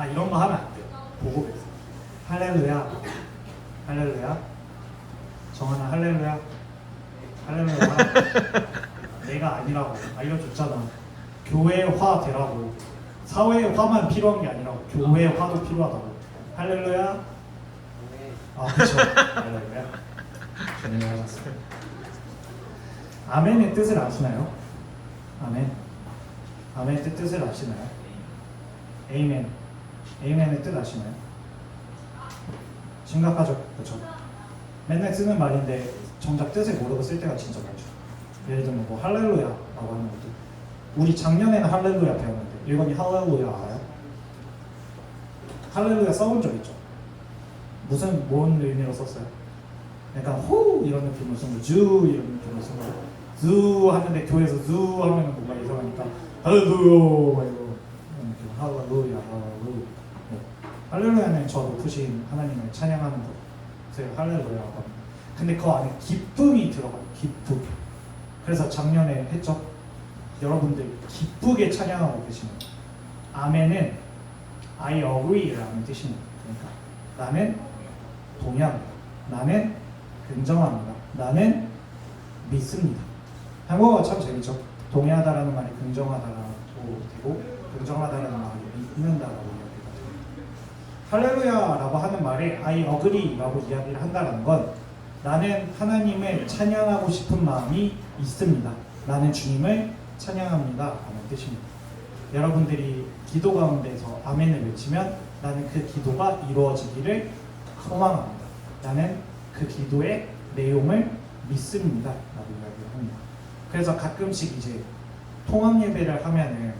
이런 거 하면 안 돼요. 보고 계세요. 할렐루야. 할렐루야. 정하나 할렐루야. 할렐루야. 내가 아니라고 알려줬잖아. 교회화 되라고. 사회화만 필요한 게 아니라고. 교회화도 필요하다고. 할렐루야. 그렇죠. 할렐루야. 네, 알았어요. 아멘의 뜻을 아시나요? 아멘. 아멘의 뜻을 아시나요? 에이멘. 에이멘의 뜻 아시나요? 심각하죠? 그렇죠? 맨날 쓰는 말인데 정작 뜻을 모르고 쓸 때가 진짜 많죠. 예를 들면 뭐 할렐루야라고 하는 것도 우리 작년에는 할렐루야 배웠는데 일본이 할렐루야 알아요? 할렐루야 써본 적 있죠? 뭔 의미로 썼어요? 약간 호 이런 느낌으로 쓴 거, 주 이런 느낌으로 쓴 거. 주 하는데 교회에서 주 하면 뭔가 이상하니까 할렐루야 이거 할렐루야 할렐루야. 할렐루야는 저 높으신 하나님을 찬양하는 거. 그래서 할렐루야라고 합니다. 근데 그 안에 기쁨이 들어가요. 기쁨. 그래서 작년에 했죠. 여러분들 기쁘게 찬양하고 계시는 거예요. 아멘은 I agree라는 뜻입니다. 그러니까 나는 동의합니다. 나는 긍정합니다. 나는 믿습니다. 한국어가 참 재밌죠. 동의하다라는 말이 긍정하다라고 되고 긍정하다라는 말이 믿는다라고 이야기가 됩니다. 할렐루야라고 하는 말에 I agree라고 이야기를 한다는 건 나는 하나님을 찬양하고 싶은 마음이 있습니다. 나는 주님을 찬양합니다 라는 뜻입니다. 여러분들이 기도 가운데서 아멘을 외치면 나는 그 기도가 이루어지기를 소망합니다. 나는 그 기도의 내용을 믿습니다 라고 이야기를 합니다. 그래서 가끔씩 이제 통합 예배를 하면은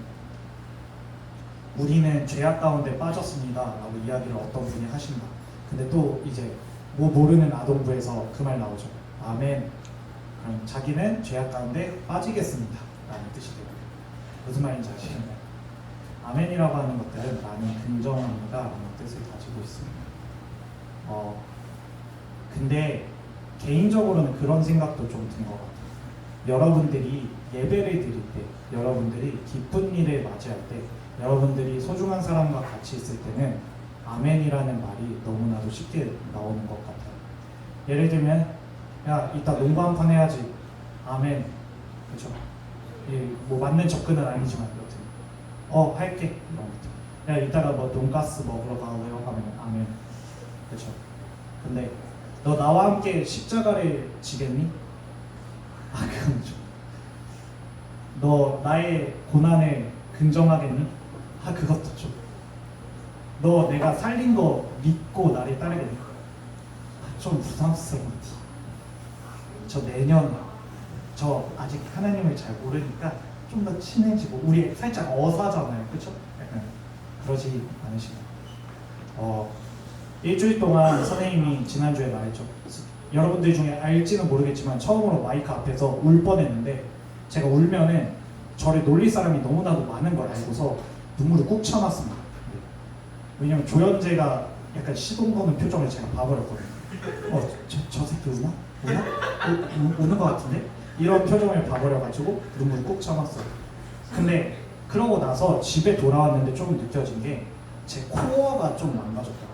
우리는 죄악 가운데 빠졌습니다 라고 이야기를 어떤 분이 하신다. 근데 또 이제 뭐 모르는 아동부에서 그 말 나오죠. 아멘. 그럼 자기는 죄악 가운데 빠지겠습니다 라는 뜻이 되고요. 무슨 말인지 아시나요? 아멘이라고 하는 것들은 나는 긍정합니다 라는 뜻을 가지고 있습니다. 근데 개인적으로는 그런 생각도 좀 든 것 같아요. 여러분들이 예배를 드릴 때, 여러분들이 기쁜 일을 맞이할 때, 여러분들이 소중한 사람과 같이 있을 때는 아멘이라는 말이 너무나도 쉽게 나오는 것 같아요. 예를 들면 야 이따 농구 한 판 해야지. 아멘. 그렇죠? 뭐 맞는 접근은 아니지만 여튼 할게. 이런 것들. 야 이따가 뭐 돈가스 먹으러 가래요 하면 아멘. 그렇죠? 근데 너 나와 함께 십자가를 지겠니? 그건 좀. 너 나의 고난을 긍정하겠니? 그것도 좀. 너 내가 살린 거 믿고 나를 따르겠니? 좀 부담스러운데. 저 내년 저 아직 하나님을 잘 모르니까 좀 더 친해지고 우리 살짝 어사잖아요, 그렇죠? 그러지 않으시나요? 일주일 동안 선생님이 지난주에 말했죠. 여러분들 중에 알지는 모르겠지만 처음으로 마이크 앞에서 울 뻔했는데 제가 울면은 저를 놀릴 사람이 너무나도 많은 걸 알고서 눈물을 꾹 참았습니다. 왜냐면 조연재가 약간 시동 거는 표정을 제가 봐버렸거든요. 저 새끼 우나? 우는 것 같은데? 이런 표정을 봐버려가지고 눈물을 꾹 참았어요. 근데 그러고 나서 집에 돌아왔는데 좀 느껴진 게 제 코어가 좀 망가졌더라고요.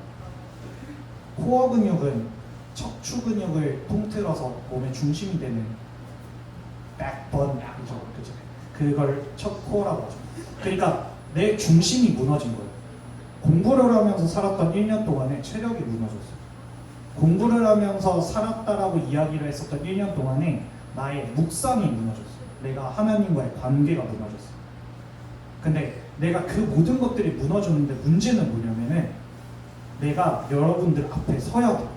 코어 근육은 척추 근육을 통틀어서 몸의 중심이 되는 백번이죠. 그죠? 그걸 첫 코어라고 하죠. 그러니까 내 중심이 무너진 거예요. 공부를 하면서 살았던 1년 동안에 체력이 무너졌어요. 공부를 하면서 살았다라고 이야기를 했었던 1년 동안에 나의 묵상이 무너졌어요. 내가 하나님과의 관계가 무너졌어요. 근데 내가 그 모든 것들이 무너졌는데 문제는 뭐냐면은 내가 여러분들 앞에 서야 돼요.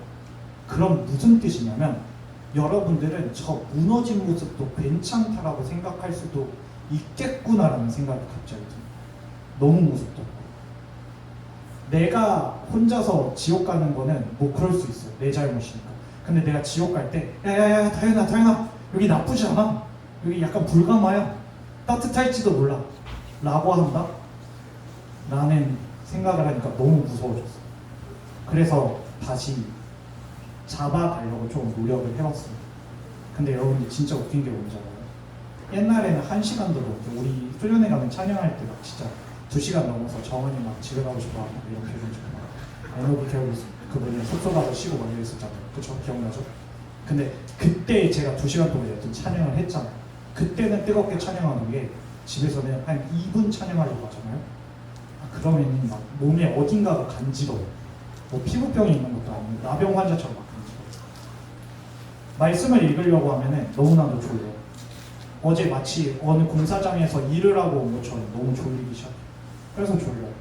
그럼 무슨 뜻이냐면 여러분들은 저 무너진 모습도 괜찮다라고 생각할 수도 있겠구나라는 생각이 갑자기 들어요. 너무 무섭더라고요. 내가 혼자서 지옥 가는 거는 뭐 그럴 수 있어요. 내 잘못이니까. 근데 내가 지옥 갈 때 야야야 다현아 여기 나쁘지 않아. 여기 약간 불가마야. 따뜻할지도 몰라 라고 한다? 라는 생각을 하니까 너무 무서워졌어요. 그래서 다시 잡아가려고 좀 노력을 해봤어요. 근데 여러분들 진짜 웃긴 게 뭔지 알아요? 옛날에는 1시간도 넘게 우리 수련회 가면 찬양할 때 막 진짜 2시간 넘어서 정원이 막 집에 가고 싶어 하고 이런 표정 짓고 막 에너비 케어 그분이 숙소 쉬고 막 이랬었잖아요. 그쵸? 기억나죠? 근데 그때 제가 2시간 동안 여튼 찬양을 했잖아요. 그때는 뜨겁게 찬양하는 게 집에서는 한 2분 찬양하려고 하잖아요. 그러면 막 몸에 어딘가가 간지러워. 뭐 피부병이 있는 것도 아니고 나병 환자처럼 막 간지러워. 말씀을 읽으려고 하면은 너무나도 졸려요. 어제 마치 어느 공사장에서 일을 하고 온 것처럼 너무 졸리기 시작해요. 그래서 졸려요.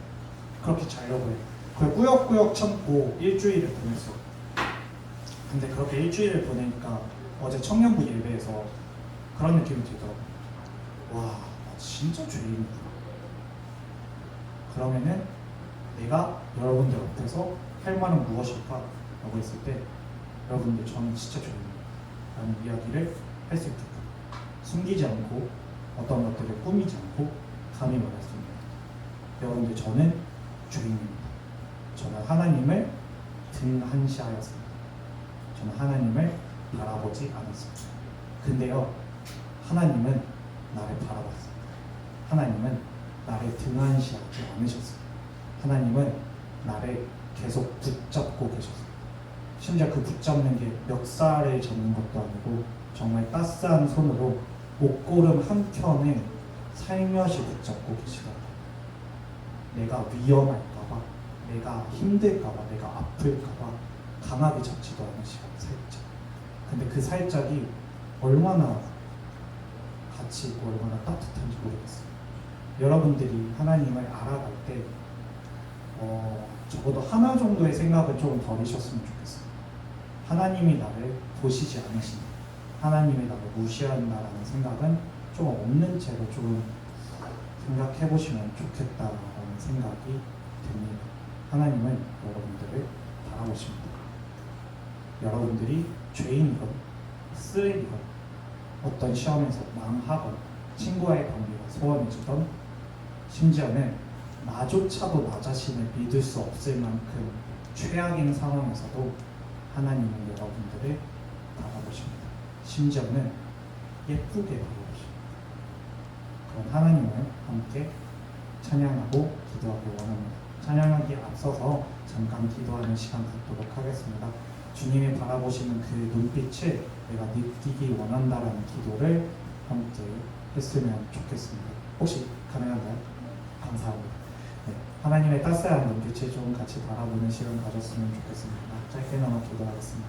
그렇게 자려고 해요. 그걸 꾸역꾸역 참고 일주일을 보냈어. 근데 그렇게 일주일을 보내니까 어제 청년부 예배에서 그런 느낌이 들더라고요. 와, 나 진짜 죄인이구나. 그러면은 내가 여러분들 앞에서 할 말은 무엇일까? 라고 했을 때 여러분들 저는 진짜 죄인이에요 라는 이야기를 할 수 있게끔 숨기지 않고 어떤 것들을 꾸미지 않고 감히 말할 수 있는 여러분들 저는 죄인입니다. 저는 하나님을 등한시하였습니다. 저는 하나님을 바라보지 않았습니다. 근데요, 하나님은 나를 바라봤습니다. 하나님은 나를 등한시하지 않으셨습니다. 하나님은 나를 계속 붙잡고 계셨습니다. 심지어 그 붙잡는 게 멱살을 잡는 것도 아니고 정말 따스한 손으로 목걸음 한 켠을 살며시 붙잡고 계시더라고요. 내가 위험할까봐, 내가 힘들까봐, 내가 아플까봐 강하게 잡지도 않으시고 살짝. 근데 그 살짝이 얼마나 가치 있고 얼마나 따뜻한지 모르겠어요. 여러분들이 하나님을 알아갈 때 적어도 하나 정도의 생각을 조금 버리셨으면 좋겠어요. 하나님이 나를 보시지 않으신다, 하나님이 나를 무시한다라는 생각은 좀 없는 채로 조금 생각해 보시면 좋겠다라는 생각이 듭니다. 하나님은 여러분들을 바라보십니다. 여러분들이 죄인이건 쓰레기건 어떤 시험에서 망하건 친구와의 관계가 소원해지던 심지어는 나조차도 나 자신을 믿을 수 없을 만큼 최악인 상황에서도 하나님은 여러분들을 바라보십니다. 심지어는 예쁘게 바라보십니다. 그럼 하나님을 함께 찬양하고 기도하기 원합니다. 찬양하기 앞서서 잠깐 기도하는 시간 갖도록 하겠습니다. 주님이 바라보시는 그 눈빛을 내가 느끼기 원한다라는 기도를 함께 했으면 좋겠습니다. 혹시 가능한가요? 감사합니다. 네, 하나님의 따스한 눈빛을 좀 같이 바라보는 시간 가졌으면 좋겠습니다. 짧게나마 기도하겠습니다.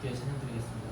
함께 찬양드리겠습니다.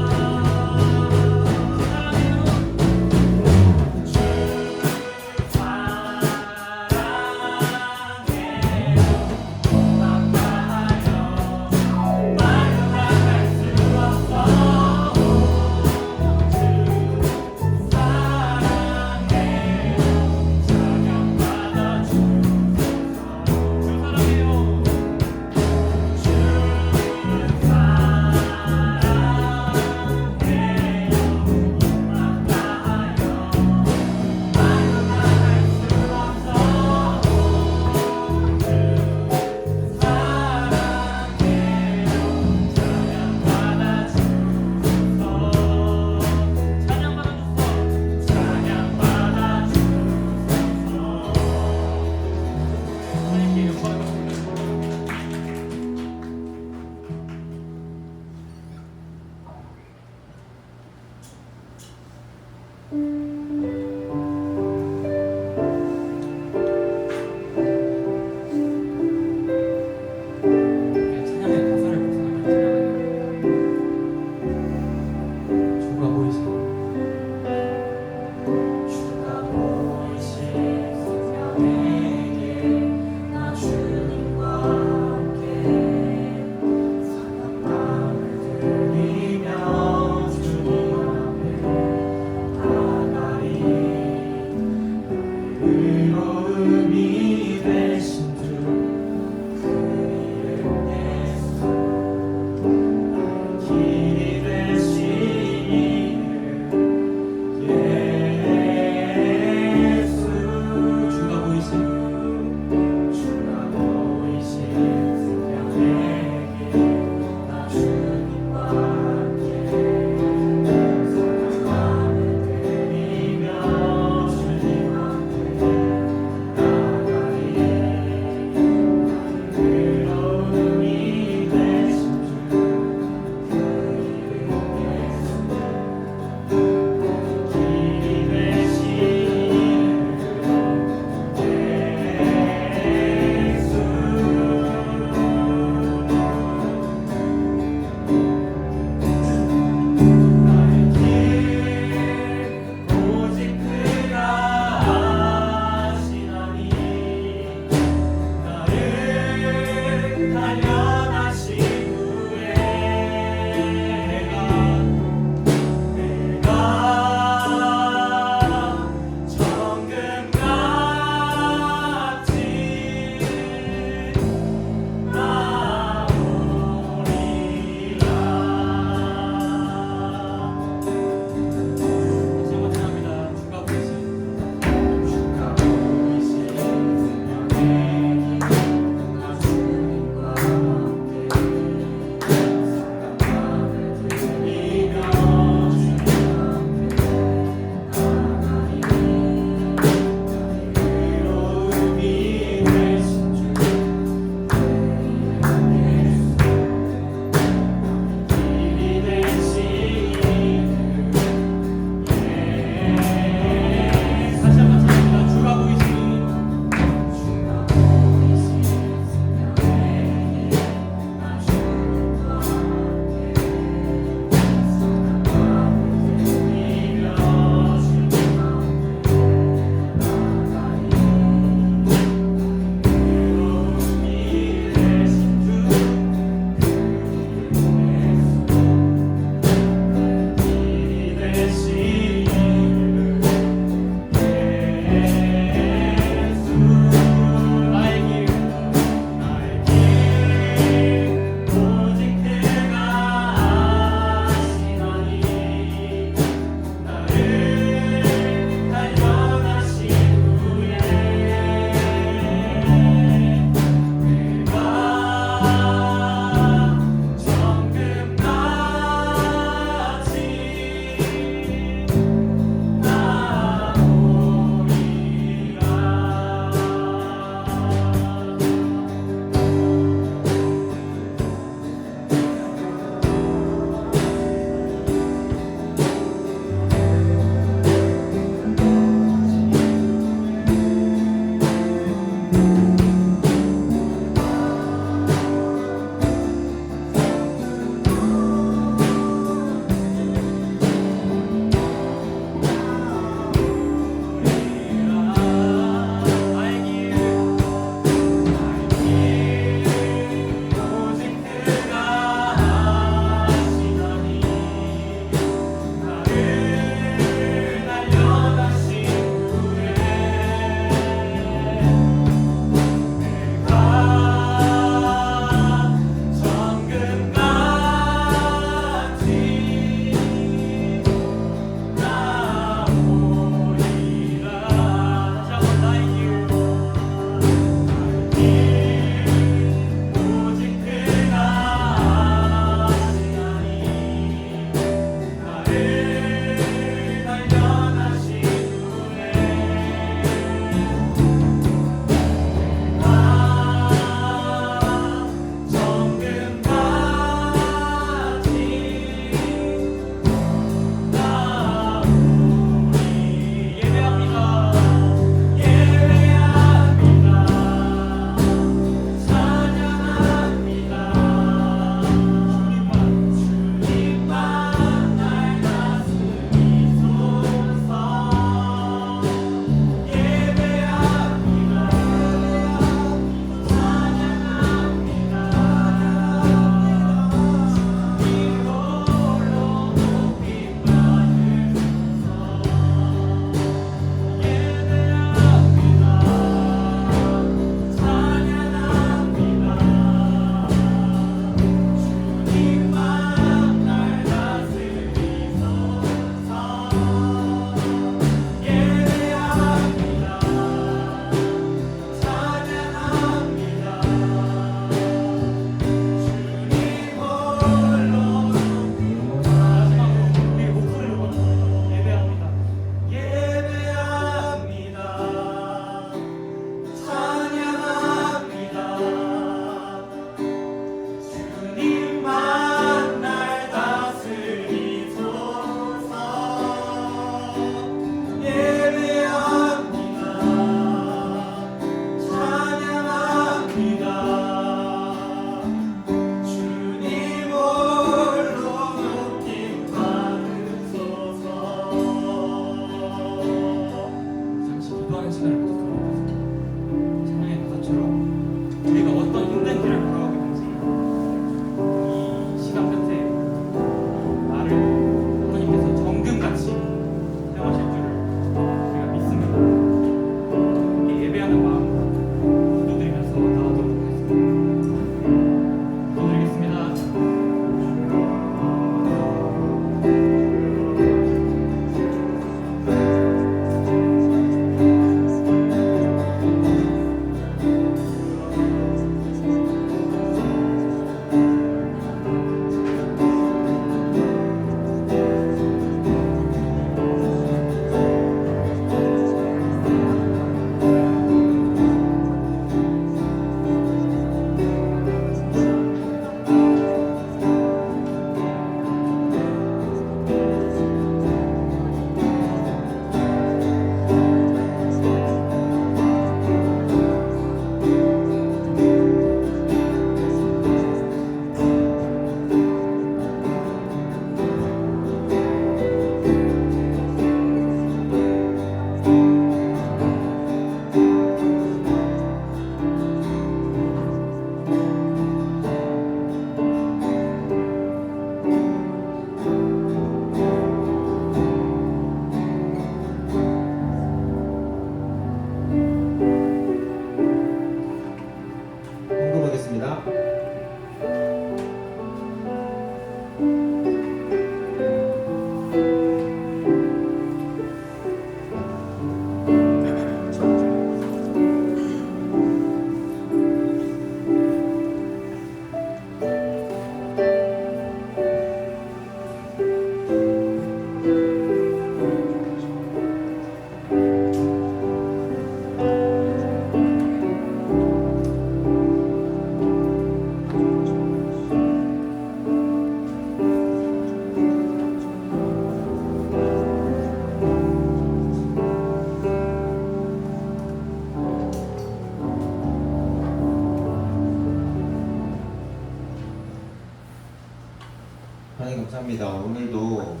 하나님 감사합니다. 오늘도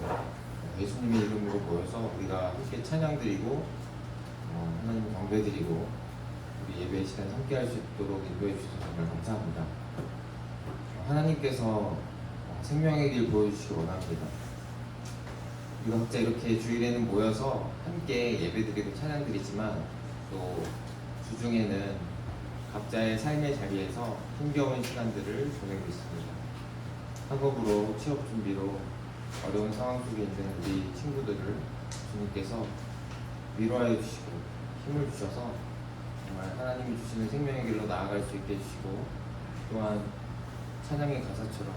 예수님의 이름으로 모여서 우리가 함께 찬양드리고 하나님 경배드리고 우리 예배 시간 함께 할 수 있도록 인도해 주셔서 정말 감사합니다. 하나님께서 생명의 길 보여주시기 원합니다. 우리가 각자 이렇게 주일에는 모여서 함께 예배드리고 찬양드리지만 또 주중에는 각자의 삶의 자리에서 힘겨운 시간들을 보내고 있습니다. 학업으로 취업 준비로 어려운 상황 속에 있는 우리 친구들을 주님께서 위로하여 주시고 힘을 주셔서 정말 하나님이 주시는 생명의 길로 나아갈 수 있게 해주시고 또한 찬양의 가사처럼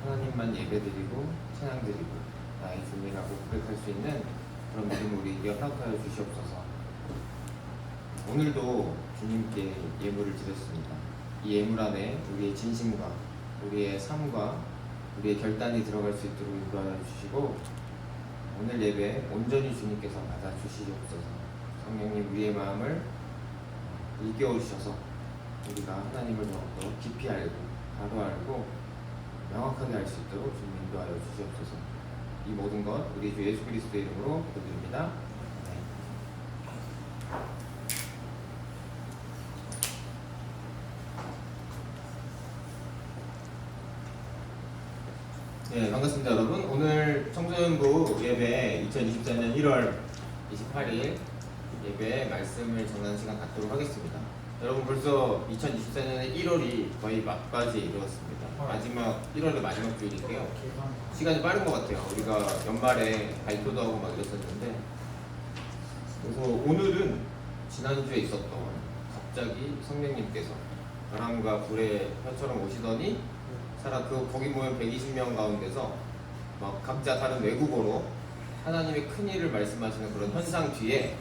하나님만 예배드리고 찬양드리고 나의 주님이라고 고백할 수 있는 그런 믿음을 우리에게 허락하여 주시옵소서. 오늘도 주님께 예물을 드렸습니다. 이 예물 안에 우리의 진심과 우리의 삶과 우리의 결단이 들어갈 수 있도록 인도하여 주시고 오늘 예배 온전히 주님께서 받아 주시옵소서. 성령님 우리의 마음을 일깨워 주셔서 우리가 하나님을 더욱더 깊이 알고 바로 알고 명확하게 알 수 있도록 주님 인도하여 주시옵소서. 이 모든 것 우리 주 예수 그리스도의 이름으로 기도드립니다. 네, 반갑습니다 여러분. 오늘 청소년부 예배 2024년 1월 28일 예배 말씀을 전하는 시간 갖도록 하겠습니다. 여러분 벌써 2024년의 1월이 거의 막바지에 이르렀습니다. 마지막 1월의 마지막 주일인데요. 시간이 빠른 것 같아요. 우리가 연말에 발표도 하고 막 이랬었는데 그래서 오늘은 지난주에 있었던 갑자기 성령님께서 바람과 불의 혀처럼 오시더니 거기 모인 120명 가운데서 막 각자 다른 외국어로 하나님의 큰 일을 말씀하시는 그런 현상 뒤에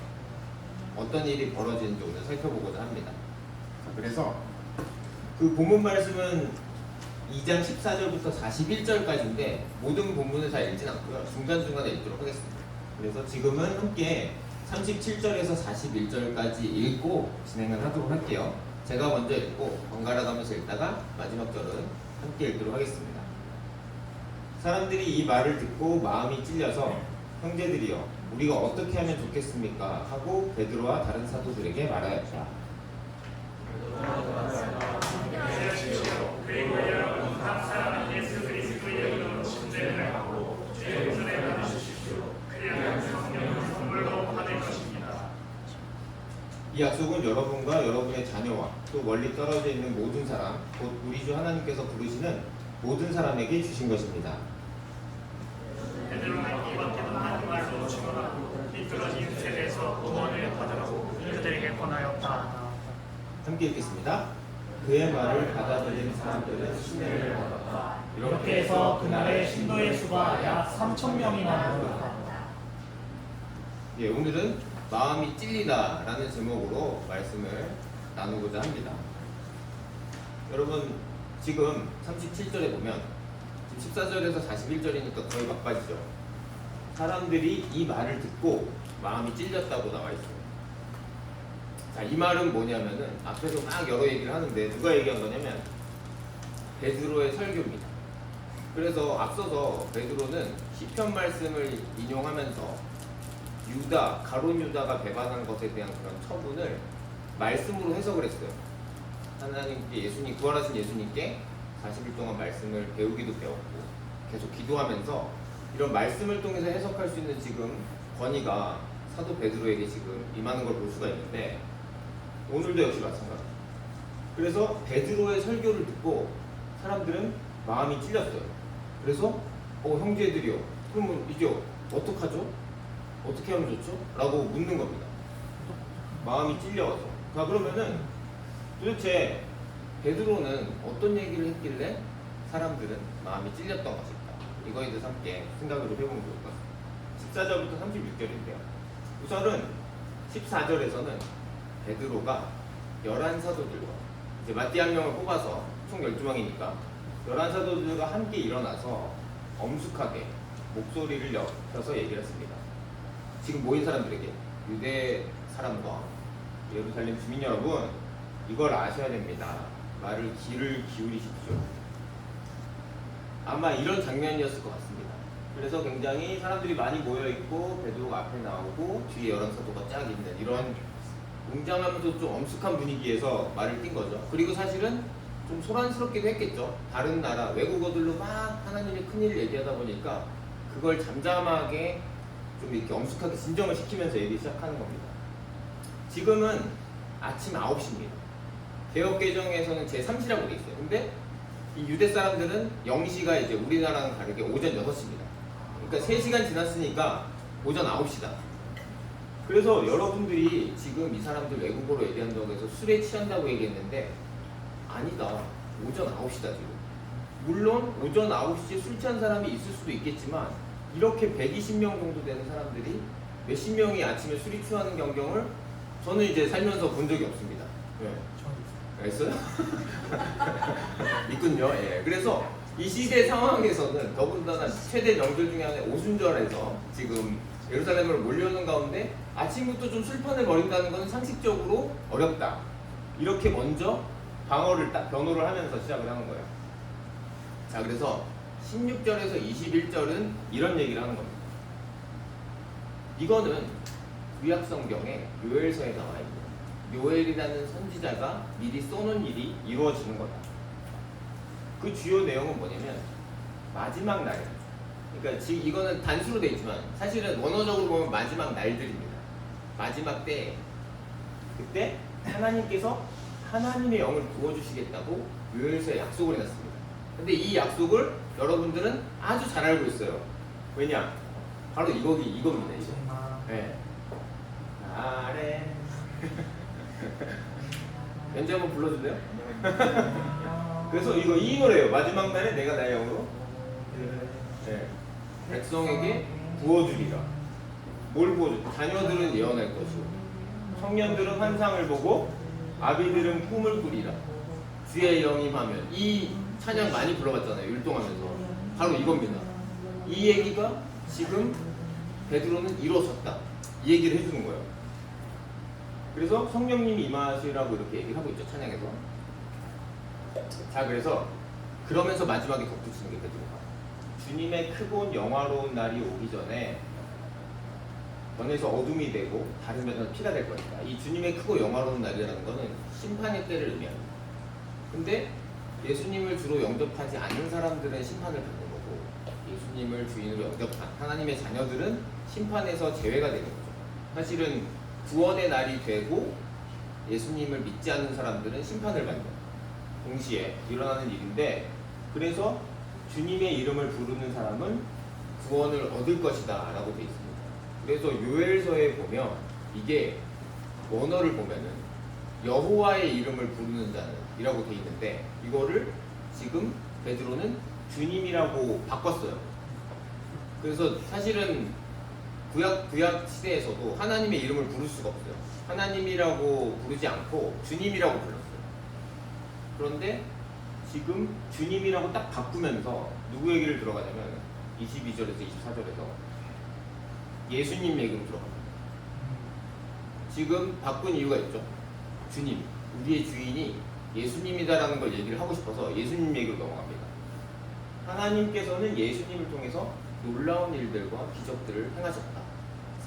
어떤 일이 벌어지는지 오늘 살펴보고자 합니다. 그래서 그 본문 말씀은 2장 14절부터 41절까지인데 모든 본문을 다 읽진 않고요. 중간중간에 읽도록 하겠습니다. 그래서 지금은 함께 37절에서 41절까지 읽고 진행을 하도록 할게요. 제가 먼저 읽고 번갈아 가면서 읽다가 마지막 절은 함께 읽도록 하겠습니다. 사람들이 이 말을 듣고 마음이 찔려서 형제들이여 우리가 어떻게 하면 좋겠습니까? 하고 베드로와 다른 사도들에게 말하였다. 그리고 여러분 각 사람 예수 그리스도의 이름으로 침례를 하고 죄 용서를 받으십시오. 그리하면 성령은 선물로 받을 것입니다. 이 약속은 여러분과 여러분의 자녀와 또 멀리 떨어져 있는 모든 사람, 곧 우리 주 하나님께서 부르시는 모든 사람에게 주신 것입니다. 베드로는 이밖에도 많은 말로 증언하고 비뚤어진 세대에서 구원을 받으라고 그들에게 권하였다. 함께 읽겠습니다. 그의 말을 받아들인 사람들은 신뢰를 받았다. 이렇게 해서 그날의 신도의 수가 약 3,000명이나 되었다. 예, 오늘은 마음이 찔리다 라는 제목으로 말씀을 나누고자 합니다. 여러분 지금 37절에 보면 지금 14절에서 41절이니까 거의 막바지죠. 사람들이 이 말을 듣고 마음이 찔렸다고 나와 있어요. 자, 이 말은 뭐냐면은 앞에서 막 여러 얘기를 하는데 누가 얘기한 거냐면 베드로의 설교입니다. 그래서 앞서서 베드로는 시편 말씀을 인용하면서 가룟 유다가 배반한 것에 대한 그런 처분을 말씀으로 해석을 했어요. 하나님께 부활하신 예수님께 40일 동안 말씀을 배우기도 배웠고 계속 기도하면서 이런 말씀을 통해서 해석할 수 있는 지금 권위가 사도 베드로에게 지금 임하는 걸 볼 수가 있는데 오늘도 역시 마찬가지. 그래서 베드로의 설교를 듣고 사람들은 마음이 찔렸어요. 그래서 형제들이요, 그러면 이제 어떡하죠? 어떻게 하면 좋죠? 라고 묻는 겁니다. 마음이 찔려서. 자, 그러면은 도대체 베드로는 어떤 얘기를 했길래 사람들은 마음이 찔렸던 것일까? 이거에 대해서 함께 생각을 좀 해보면 좋을 것 같습니다. 14절부터 36절인데요. 우선은 14절에서는 베드로가 11사도들과 이제 마띠 한 명을 뽑아서 총 12명이니까 11사도들과 함께 일어나서 엄숙하게 목소리를 높여서 얘기를 했습니다. 지금 모인 사람들에게 유대 사람과 예루살렘 주민 여러분 이걸 아셔야 됩니다. 귀를 기울이십시오. 아마 이런 장면이었을 것 같습니다. 그래서 굉장히 사람들이 많이 모여 있고 베드로가 앞에 나오고 뒤에 열한 사도가 쫙 있는 이런 웅장하면서 좀 엄숙한 분위기에서 말을 띈 거죠. 그리고 사실은 좀 소란스럽기도 했겠죠. 다른 나라 외국어들로 막 하나님의 큰일 얘기하다 보니까 그걸 잠잠하게 좀 이렇게 엄숙하게 진정을 시키면서 얘기 시작하는 겁니다. 지금은 아침 9시입니다. 개혁개정에서는 제3시라고 돼 있어요. 근데 이 유대 사람들은 0시가 이제 우리나라랑 다르게 오전 6시입니다. 그러니까 3시간 지났으니까 오전 9시다. 그래서 여러분들이 지금 이 사람들 외국어로 얘기한다고 해서 술에 취한다고 얘기했는데 아니다. 오전 9시다 지금. 물론 오전 9시에 술 취한 사람이 있을 수도 있겠지만 이렇게 120명 정도 되는 사람들이 몇십 명이 아침에 술이 취하는 광경을 저는 이제 살면서 본 적이 없습니다. 네. 있어요? 있군요. 예. 그래서 이 시대 상황에서는 더군다나 최대 명절 중에 하나의 오순절에서 지금 예루살렘으로 몰려오는 가운데 아침부터 좀 술판을 벌인다는 것은 상식적으로 어렵다. 이렇게 먼저 변호를 하면서 시작을 하는 거예요. 자, 그래서 16절에서 21절은 이런 얘기를 하는 겁니다. 이거는 구약 성경에 요엘서에 나와 있는 요엘이라는 선지자가 미리 써놓은 일이 이루어지는 거다. 그 주요 내용은 뭐냐면 마지막 날. 그러니까 지금 이거는 단수로 돼 있지만 사실은 원어적으로 보면 마지막 날들입니다. 마지막 때 그때 하나님께서 하나님의 영을 부어주시겠다고 요엘서에 약속을 해놨습니다. 근데 이 약속을 여러분들은 아주 잘 알고 있어요. 왜냐? 바로 이겁니다. 이거. 네. 아래. 연주 한번 불러줄래요? 그래서 이 노래예요. 마지막 날에 내가 나의 영으로 네. 백성에게 부어주리라. 뭘 부어줄? 자녀들은 예언할 것이고 청년들은 환상을 보고 아비들은 꿈을 꾸리라. 주의 영이 임하면. 이 찬양 많이 불러봤잖아요. 율동하면서. 바로 이겁니다. 이 얘기가 지금 베드로는 이루어졌다. 이 얘기를 해주는 거예요. 그래서 성령님이 임하시라고 이렇게 얘기를 하고 있죠. 찬양에서. 자, 그래서 그러면서 마지막에 덧붙이는 게 베드로가 주님의 크고 영화로운 날이 오기 전에 변해서 어둠이 되고 다른 면은 피가 될 거니까 이 주님의 크고 영화로운 날이라는 것은 심판의 때를 의미합니다. 근데 예수님을 주로 영접하지 않는 사람들은 심판을 받는 거고 예수님을 주인으로 영접한 하나님의 자녀들은 심판에서 제외가 되는 거죠. 사실은 구원의 날이 되고 예수님을 믿지 않는 사람들은 심판을 받는 거예요. 동시에 일어나는 일인데 그래서 주님의 이름을 부르는 사람은 구원을 얻을 것이다 라고 되어 있습니다. 그래서 요엘서에 보면 이게 원어를 보면은 여호와의 이름을 부르는 자는 이라고 되어 있는데 이거를 지금 베드로는 주님이라고 바꿨어요. 그래서 사실은 구약 시대에서도 하나님의 이름을 부를 수가 없어요. 하나님이라고 부르지 않고 주님이라고 불렀어요. 그런데 지금 주님이라고 딱 바꾸면서 누구 얘기를 들어가냐면 22절에서 24절에서 예수님 얘기로 들어갑니다. 지금 바꾼 이유가 있죠. 주님, 우리의 주인이 예수님이다라는 걸 얘기를 하고 싶어서 예수님 얘기로 넘어갑니다. 하나님께서는 예수님을 통해서 놀라운 일들과 기적들을 행하셨다.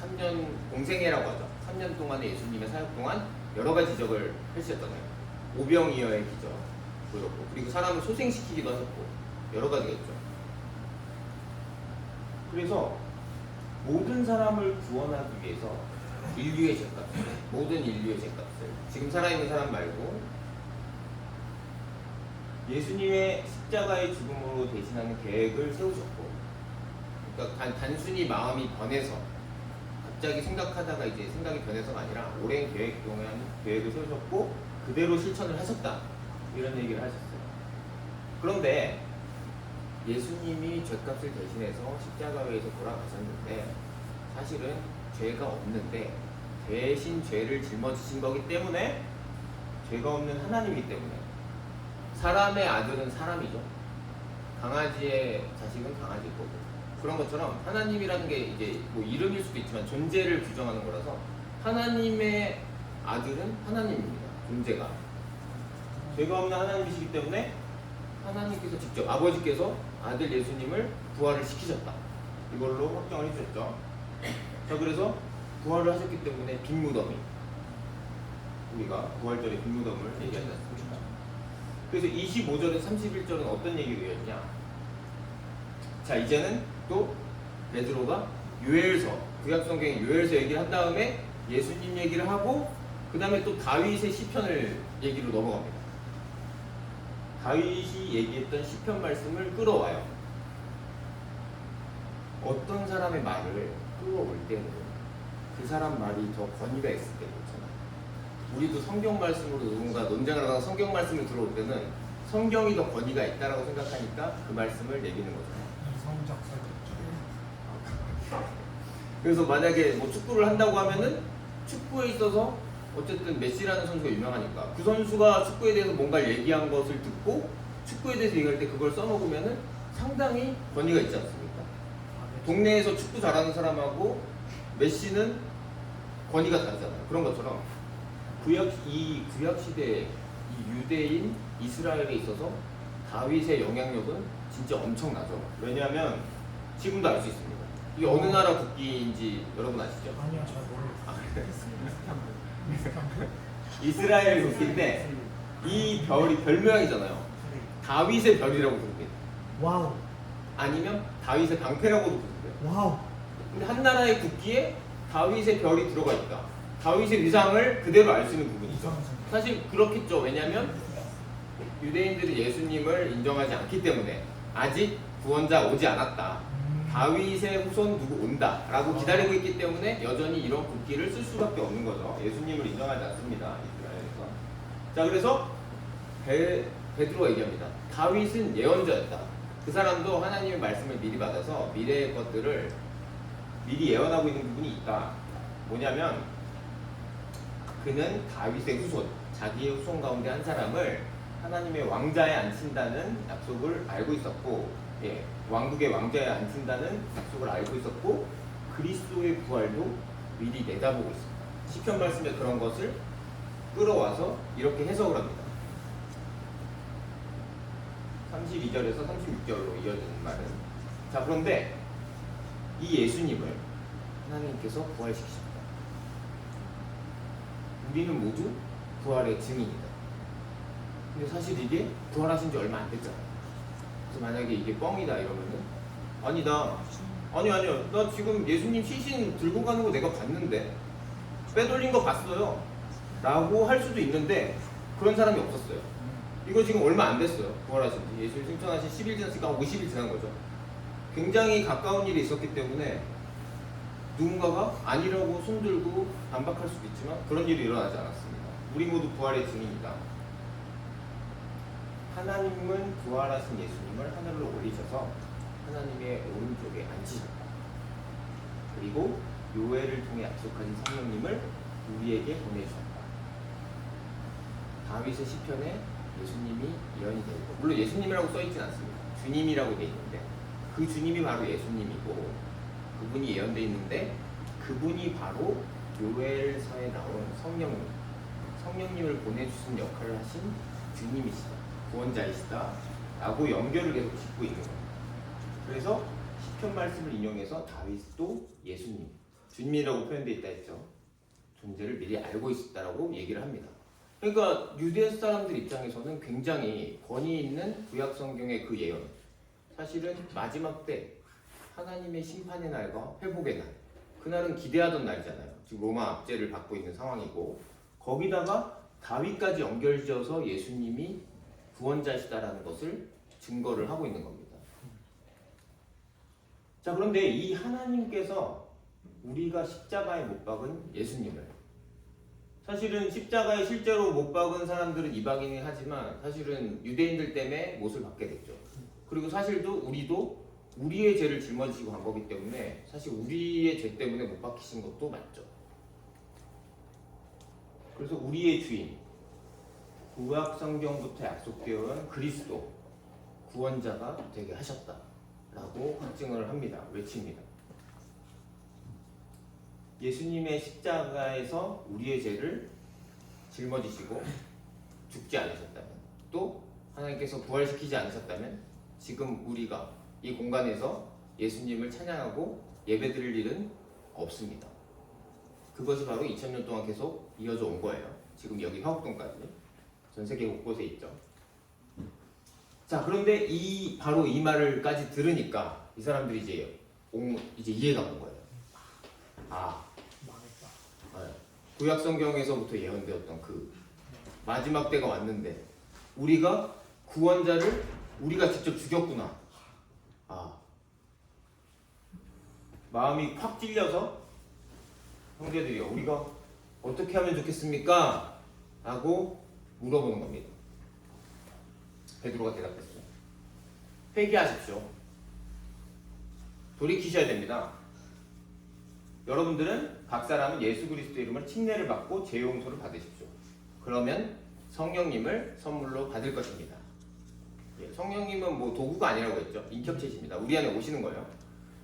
3년 공생애라고 하죠. 3년 동안의 예수님의 사역 동안 여러 가지 기적을 펼치셨잖아요. 오병이어의 기적 보였고 그리고 사람을 소생시키기도 하셨고 여러 가지가 있죠. 그래서 모든 사람을 구원하기 위해서 인류의 죄값을, 모든 인류의 죄값을 지금 살아있는 사람 말고 예수님의 십자가의 죽음으로 대신하는 계획을 세우셨고, 그러니까 단순히 마음이 변해서 갑자기 생각하다가 이제 생각이 변해서가 아니라 오랜 계획 동안 계획을 세우셨고 그대로 실천을 하셨다 이런 얘기를 하셨어요. 그런데 예수님이 죄값을 대신해서 십자가에서 돌아가셨는데 사실은 죄가 없는데 대신 죄를 짊어지신 거기 때문에 죄가 없는 하나님이기 때문에 사람의 아들은 사람이죠. 강아지의 자식은 강아지일 거고 그런 것처럼 하나님이라는 게 이제 뭐 이름일 수도 있지만 존재를 규정하는 거라서 하나님의 아들은 하나님입니다. 존재가 죄가 없는 하나님이시기 때문에 하나님께서 직접 아버지께서 아들 예수님을 부활을 시키셨다. 이걸로 확정을 해주셨죠. 자, 그래서 부활을 하셨기 때문에 빈 무덤이, 우리가 부활절의 빈 무덤을 얘기하지 않습니까? 그래서 25절에서 31절은 어떤 얘기를 했냐? 자, 이제는 또 베드로가 요엘서, 구약성경의 요엘서 얘기를 한 다음에 예수님 얘기를 하고 그 다음에 또 다윗의 시편을 얘기로 넘어갑니다. 다윗이 얘기했던 시편 말씀을 끌어와요. 어떤 사람의 말을 끌어올 때는 그 사람 말이 더 권위가 있을 때 그렇잖아. 우리도 성경 말씀으로 누군가 논쟁을 하다가 성경 말씀을 들어올 때는 성경이 더 권위가 있다라고 생각하니까 그 말씀을 얘기는 거잖아요. 이성적 설득적. 그래서 만약에 뭐 축구를 한다고 하면은 축구에 있어서 어쨌든 메시라는 선수가 유명하니까 그 선수가 축구에 대해서 뭔가 얘기한 것을 듣고 축구에 대해서 얘기할 때 그걸 써먹으면은 상당히 권위가 있지 않습니까? 동네에서 축구 잘하는 사람하고 메시는 권위가 다르잖아요. 그런 것처럼 이 구약 시대에 이 유대인 이스라엘에 있어서 다윗의 영향력은 진짜 엄청나죠. 왜냐하면 지금도 알 수 있습니다. 이게 어느 나라 국기인지 여러분 아시죠? 아니요, 잘 모르겠어요. 이스라엘 국기인데 이 별이 별 모양이잖아요. 다윗의 별이라고 부릅니다. 와우, 아니면 다윗의 방패라고도 부르고요. 와우. 근데 한 나라의 국기에 다윗의 별이 들어가 있다. 다윗의 위상을 그대로 알 수 있는 부분이죠. 사실 그렇겠죠. 왜냐하면 유대인들이 예수님을 인정하지 않기 때문에 아직 구원자 오지 않았다. 다윗의 후손 누구 온다 라고 기다리고 있기 때문에 여전히 이런 국기를 쓸 수밖에 없는 거죠. 예수님을 인정하지 않습니다. 이스라엘에서. 자, 그래서 베드로가 얘기합니다. 다윗은 예언자였다. 그 사람도 하나님의 말씀을 미리 받아서 미래의 것들을 미리 예언하고 있는 부분이 있다. 뭐냐면 그는 다윗의 후손, 자기의 후손 가운데 한 사람을 하나님의 왕자에 앉힌다는 약속을 알고 있었고, 왕국의 왕자에 앉힌다는 약속을 알고 있었고, 그리스도의 부활도 미리 내다보고 있습니다. 시편 말씀에 그런 것을 끌어와서 이렇게 해석을 합니다. 32절에서 36절로 이어지는 말은, 자, 그런데 이 예수님을 하나님께서 부활시키십니다. 우리는 모두 부활의 증인이다. 근데 사실 이게 부활하신 지 얼마 안 됐잖아요. 그래서 만약에 이게 뻥이다 이러면은 아니다. 아니요. 나 지금 예수님 시신 들고 가는 거 내가 봤는데 빼돌린 거 봤어요. 라고 할 수도 있는데 그런 사람이 없었어요. 이거 지금 얼마 안 됐어요. 부활하신 지. 예수님 승천하신 10일 지났으니까 50일 지난 거죠. 굉장히 가까운 일이 있었기 때문에 누군가가 아니라고 손들고 반박할 수도 있지만 그런 일이 일어나지 않았습니다. 우리 모두 부활의 증인이다. 하나님은 부활하신 예수님을 하늘로 올리셔서 하나님의 오른쪽에 앉히셨다. 그리고 요엘을 통해 약속하신 성령님을 우리에게 보내주셨다. 다윗의 시편에 예수님이 예언이 되고, 물론 예수님이라고 써있진 않습니다. 주님이라고 돼 있는데 그 주님이 바로 예수님이고 그분이 예언돼 있는데 그분이 바로 요엘서에 나온 성령님을 보내주신 역할을 하신 주님이시다, 구원자이시다 라고 연결을 계속 짓고 있는 겁니다. 그래서 시편 말씀을 인용해서 다윗도 예수님, 주님이라고 표현되어 있다 했죠. 존재를 미리 알고 있었다라고 얘기를 합니다. 그러니까 유대 사람들 입장에서는 굉장히 권위 있는 구약 성경의 그 예언, 사실은 마지막 때 하나님의 심판의 날과 회복의 날, 그날은 기대하던 날이잖아요. 지금 로마 압제를 받고 있는 상황이고 거기다가 다윗까지 연결지어서 예수님이 구원자시다라는 것을 증거를 하고 있는 겁니다. 자, 그런데 이 하나님께서 우리가 십자가에 못 박은 예수님을, 사실은 십자가에 실제로 못 박은 사람들은 이방인이 하지만 사실은 유대인들 때문에 못을 받게 됐죠. 그리고 사실도 우리도 우리의 죄를 짊어지시고 간 거기 때문에 사실 우리의 죄 때문에 못 박히신 것도 맞죠. 그래서 우리의 주인, 구약 성경부터 약속되어 그리스도 구원자가 되게 하셨다라고 확증을 합니다. 외칩니다. 예수님의 십자가에서 우리의 죄를 짊어지시고 죽지 않으셨다면, 또 하나님께서 부활시키지 않으셨다면 지금 우리가 이 공간에서 예수님을 찬양하고 예배드릴 일은 없습니다. 그것이 바로 2000년 동안 계속 이어져 온 거예요. 지금 여기 화곡동까지 전 세계 곳곳에 있죠. 자, 그런데 바로 이 말을까지 들으니까 이 사람들이 이제 이해가 온 거예요. 망했다. 구약 성경에서부터 예언되었던 그 마지막 때가 왔는데 우리가 구원자를 우리가 직접 죽였구나. 마음이 확 찔려서 형제들이요, 우리가 어떻게 하면 좋겠습니까? 라고 물어보는 겁니다. 베드로가 대답했어요. 회개하십시오. 돌이키셔야 됩니다. 여러분들은 각 사람은 예수 그리스도의 이름을 침례를 받고 죄 용서를 받으십시오. 그러면 성령님을 선물로 받을 것입니다. 성령님은 뭐 도구가 아니라고 했죠. 인격체십니다. 우리 안에 오시는 거예요.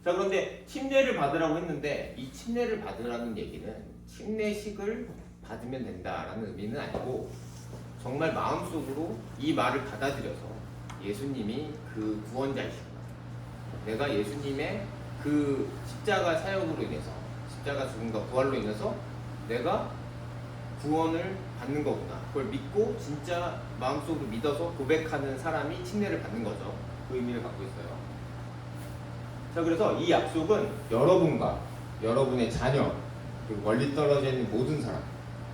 자, 그런데 침례를 받으라고 했는데 이 침례를 받으라는 얘기는 침례식을 받으면 된다라는 의미는 아니고 정말 마음속으로 이 말을 받아들여서 예수님이 그 구원자이시구나. 내가 예수님의 그 십자가 사역으로 인해서 십자가 죽음과 부활로 인해서 내가 구원을 받는 거구나. 그걸 믿고 진짜 마음속으로 믿어서 고백하는 사람이 침례를 받는 거죠. 그 의미를 갖고 있어요. 자, 그래서 이 약속은 여러분과 여러분의 자녀 그리고 멀리 떨어져 있는 모든 사람,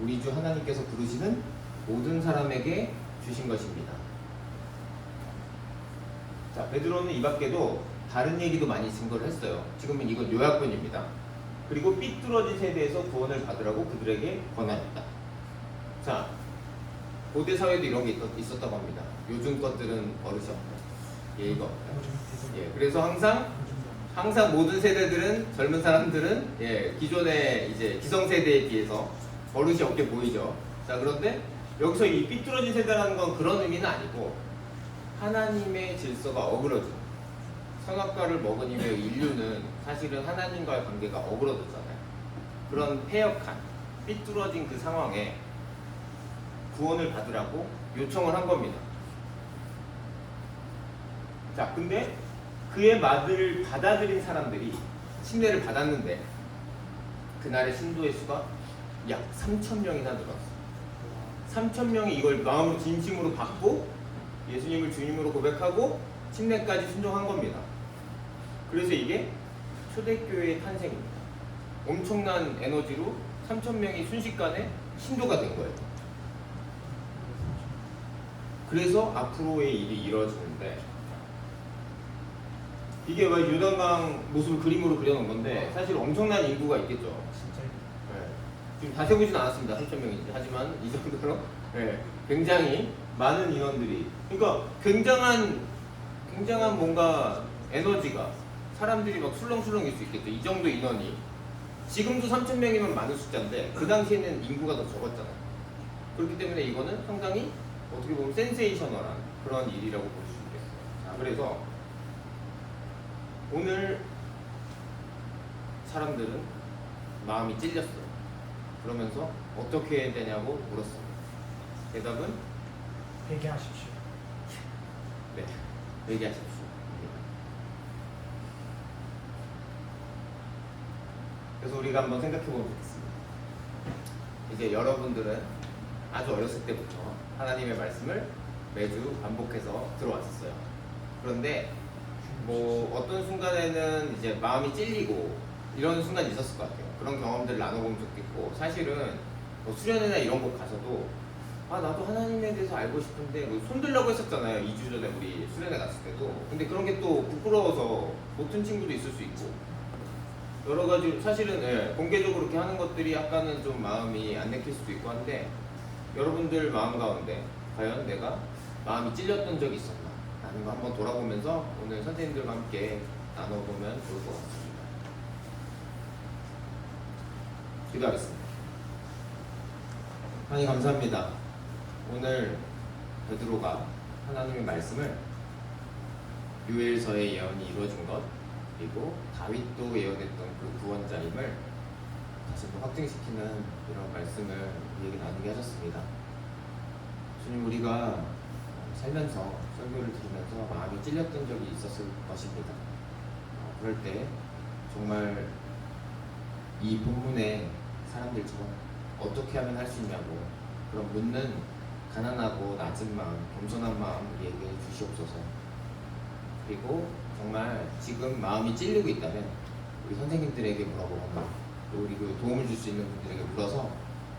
우리 주 하나님께서 부르시는 모든 사람에게 주신 것입니다. 자, 베드로는 이 밖에도 다른 얘기도 많이 증거를 했어요. 지금은 이건 요약본입니다. 그리고 삐뚤어진 세대에서 구원을 받으라고 그들에게 권하였다. 자, 고대 사회도 이런 게 있었다고 합니다. 요즘 것들은 버릇이 없고 예의가 없다. 그래서 항상 모든 세대들은 젊은 사람들은 기존의 이제 기성세대에 비해서 버릇이 없게 보이죠. 자, 그런데 여기서 이 삐뚤어진 세대라는 건 그런 의미는 아니고 하나님의 질서가 어그러진 선악과를 먹은 이후에 인류는 사실은 하나님과의 관계가 어그러졌잖아요. 그런 패역한 삐뚤어진 그 상황에 구원을 받으라고 요청을 한 겁니다. 자, 근데 그의 말을 받아들인 사람들이 침례를 받았는데 그날의 신도의 수가 약 3,000명이나 늘었어요. 3,000명이 이걸 마음으로 진심으로 받고 예수님을 주님으로 고백하고 침례까지 순종한 겁니다. 그래서 이게 초대교회의 탄생입니다. 엄청난 에너지로 3,000명이 순식간에 신도가 된 거예요. 그래서 앞으로의 일이 이루어지는데 이게 왜 요단강 모습을 그림으로 그려놓은 건데 사실 엄청난 인구가 있겠죠. 진짜 지금 다 세보진 않았습니다. 3,000명인지. 하지만 이 정도로 굉장히 많은 인원들이, 그러니까 굉장한 뭔가 에너지가 사람들이 막 술렁술렁일 수 있겠죠. 이 정도 인원이. 지금도 3,000명이면 많은 숫자인데 그 당시에는 인구가 더 적었잖아요. 그렇기 때문에 이거는 상당히 어떻게 보면 센세이셔널한 그런 일이라고 볼 수 있겠어요. 자, 그래서 오늘 사람들은 마음이 찔렸어요. 그러면서 어떻게 해야 되냐고 물었어요. 대답은 회개하십시오. 네, 얘기하십시오. 그래서 우리가 한번 생각해 보면 좋겠습니다. 이제 여러분들은 아주 어렸을 때부터 하나님의 말씀을 매주 반복해서 들어왔었어요. 그런데 뭐 어떤 순간에는 이제 마음이 찔리고 이런 순간이 있었을 것 같아요. 그런 경험들을 나눠보면 좋겠고, 사실은 뭐 수련회나 이런 곳 가서도 나도 하나님에 대해서 알고 싶은데 뭐 손들라고 했었잖아요. 2주 전에 우리 수련회 갔을 때도. 근데 그런 게 또 부끄러워서 못한 친구도 있을 수 있고 여러 가지 사실은 공개적으로 그렇게 하는 것들이 약간은 좀 마음이 안 내킬 수도 있고 한데, 여러분들 마음 가운데 과연 내가 마음이 찔렸던 적이 있었나 라는 거 한번 돌아보면서 오늘 선생님들과 함께 나눠보면 좋을 것 같습니다. 기도하겠습니다. 하나님 감사합니다. 오늘 베드로가 하나님의 말씀을 요엘서의 예언이 이루어진 것, 그리고 다윗도 예언했던 그 구원자임을 다시 또 확증시키는 이런 말씀을 우리에게 나누게 하셨습니다. 주님, 우리가 살면서 설교를 들으면서 마음이 찔렸던 적이 있었을 것입니다. 그럴 때 정말 이 본문의 사람들처럼 어떻게 하면 할 수 있냐고 그런 묻는 가난하고 낮은 마음, 겸손한 마음 우리에게 주시옵소서. 그리고 정말 지금 마음이 찔리고 있다면 우리 선생님들에게 물어보거나 또 우리 그 도움을 줄 수 있는 분들에게 물어서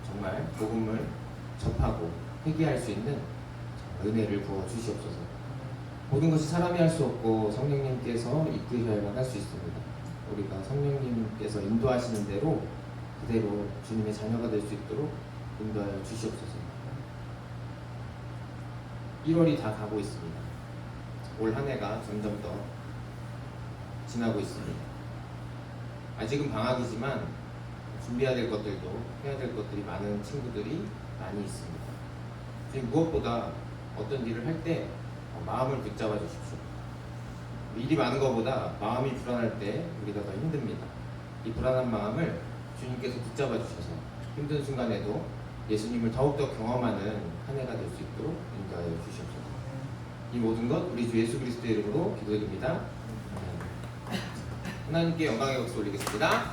정말 복음을 접하고 회개할 수 있는 은혜를 부어 주시옵소서. 모든 것이 사람이 할 수 없고 성령님께서 이끄셔야만 할 수 있습니다. 우리가 성령님께서 인도하시는 대로 그대로 주님의 자녀가 될 수 있도록 인도하여 주시옵소서. 1월이 다 가고 있습니다. 올 한 해가 점점 더 지나고 있습니다. 아직은 방학이지만 준비해야 될 것들도 해야 될 것들이 많은 친구들이 많이 있습니다. 지금 무엇보다 어떤 일을 할 때 마음을 붙잡아 주십시오. 일이 많은 것보다 마음이 불안할 때 우리가 더 힘듭니다. 이 불안한 마음을 주님께서 붙잡아 주셔서 힘든 순간에도 예수님을 더욱더 경험하는 한 해가 될 수 있도록 인도하여 주시옵소서. 이 모든 것 우리 주 예수 그리스도의 이름으로 기도드립니다. 하나님께 영광의 박수 올리겠습니다.